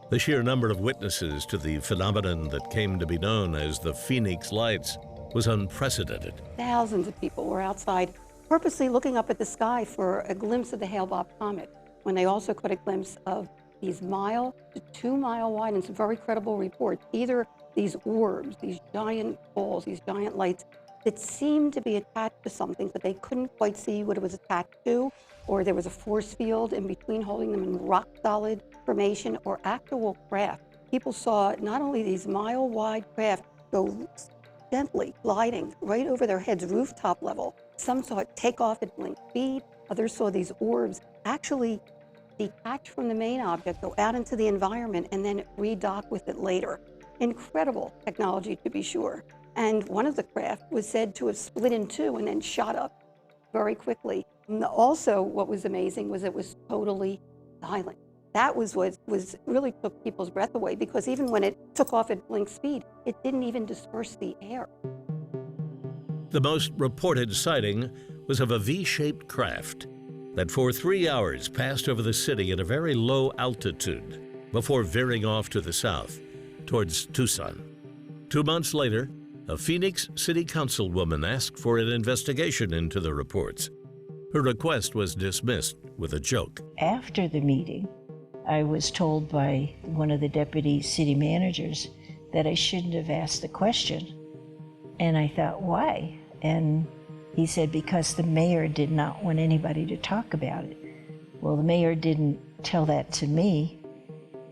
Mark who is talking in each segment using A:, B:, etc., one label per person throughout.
A: The sheer number of witnesses to the phenomenon that came to be known as the Phoenix Lights was unprecedented.
B: Thousands of people were outside purposely looking up at the sky for a glimpse of the Hale-Bopp comet, when they also caught a glimpse of these 1 to 2 mile wide, and some very credible reports, either these orbs, these giant balls, these giant lights that seemed to be attached to something, but they couldn't quite see what it was attached to, or there was a force field in between holding them in rock solid formation, or actual craft. People saw not only these mile-wide craft go gently gliding right over their heads, rooftop level. Some saw it take off at blink speed. Others saw these orbs actually detach from the main object, go out into the environment, and then redock with it later. Incredible technology, to be sure. And one of the craft was said to have split in two and then shot up very quickly. And also, what was amazing was it was totally silent. That was what really took people's breath away, because even when it took off at blink speed, it didn't even disperse the air.
A: The most reported sighting was of a V-shaped craft that for 3 hours passed over the city at a very low altitude before veering off to the south towards Tucson. 2 months later, a Phoenix City Councilwoman asked for an investigation into the reports. Her request was dismissed with a joke.
C: After the meeting, I was told by one of the deputy city managers that I shouldn't have asked the question. And I thought, why? And he said, because the mayor did not want anybody to talk about it. Well, the mayor didn't tell that to me,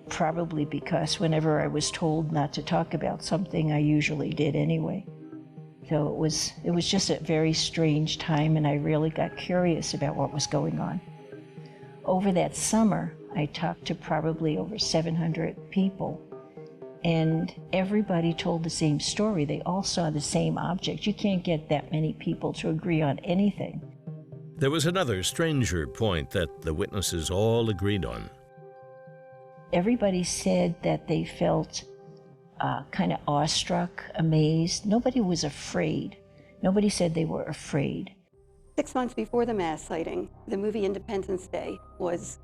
C: probably because whenever I was told not to talk about something, I usually did anyway. So it was just a very strange time, and I really got curious about what was going on. Over that summer, I talked to probably over 700 people, and everybody told the same story. They all saw the same object. You can't get that many people to agree on anything.
A: There was another stranger point that the witnesses all agreed on.
C: Everybody said that they felt kind of awestruck, amazed. Nobody was afraid. Nobody said they were afraid.
B: 6 months before the mass sighting, the movie Independence Day was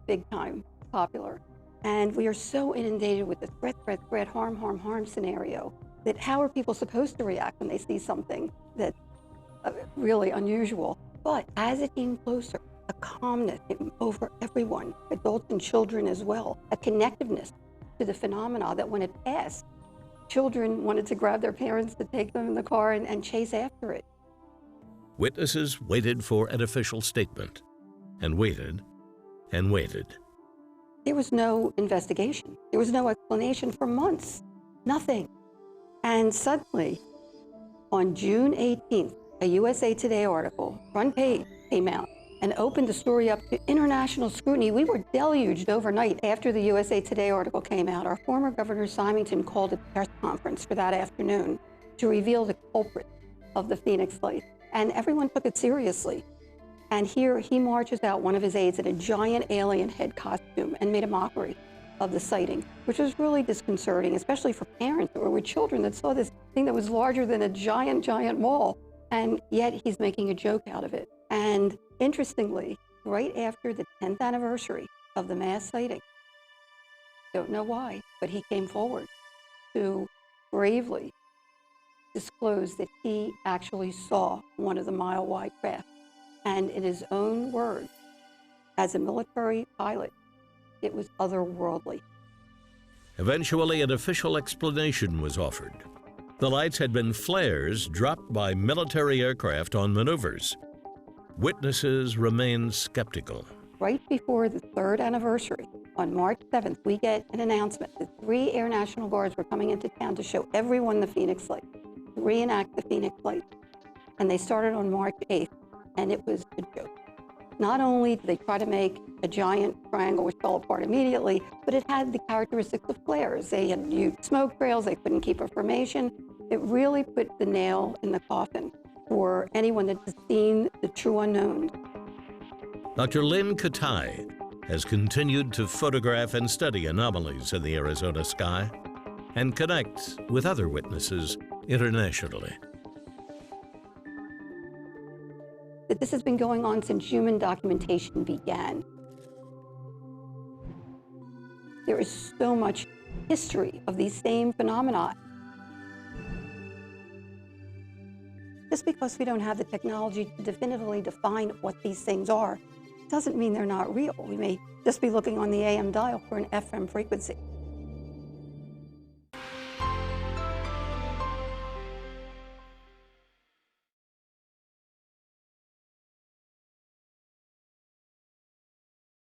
B: big time popular. And we are so inundated with the threat, harm scenario that how are people supposed to react when they see something that's really unusual? But as it came closer, a calmness came over everyone, adults and children as well, a connectiveness to the phenomena that when it passed, children wanted to grab their parents to take them in the car and chase after it.
A: Witnesses waited for an official statement, and waited, and waited.
B: There was no investigation. There was no explanation for months, nothing. And suddenly, on June 18th, a USA Today article, front page, came out and opened the story up to international scrutiny. We were deluged overnight after the USA Today article came out. Our former Governor Symington called a press conference for that afternoon to reveal the culprit of the Phoenix Lights, and everyone took it seriously. And here he marches out one of his aides in a giant alien head costume and made a mockery of the sighting, which was really disconcerting, especially for parents or with children that saw this thing that was larger than a giant mall. And yet he's making a joke out of it. And interestingly, right after the 10th anniversary of the mass sighting, don't know why, but he came forward to bravely disclose that he actually saw one of the mile-wide craft. And in his own words, as a military pilot, it was otherworldly.
A: Eventually, an official explanation was offered. The lights had been flares dropped by military aircraft on maneuvers. Witnesses remained skeptical.
B: Right before the 3rd anniversary, on March 7th, we get an announcement that 3 Air National Guards were coming into town to show everyone the Phoenix Lights, reenact the Phoenix Lights. And they started on March 8th. And it was a joke. Not only did they try to make a giant triangle which fell apart immediately, but it had the characteristics of flares. They had huge smoke trails, they couldn't keep a formation. It really put the nail in the coffin for anyone that has seen the true unknown.
A: Dr. Lynn Katai has continued to photograph and study anomalies in the Arizona sky and connect with other witnesses internationally.
B: That this has been going on since human documentation began. There is so much history of these same phenomena. Just because we don't have the technology to definitively define what these things are, doesn't mean they're not real. We may just be looking on the AM dial for an FM frequency.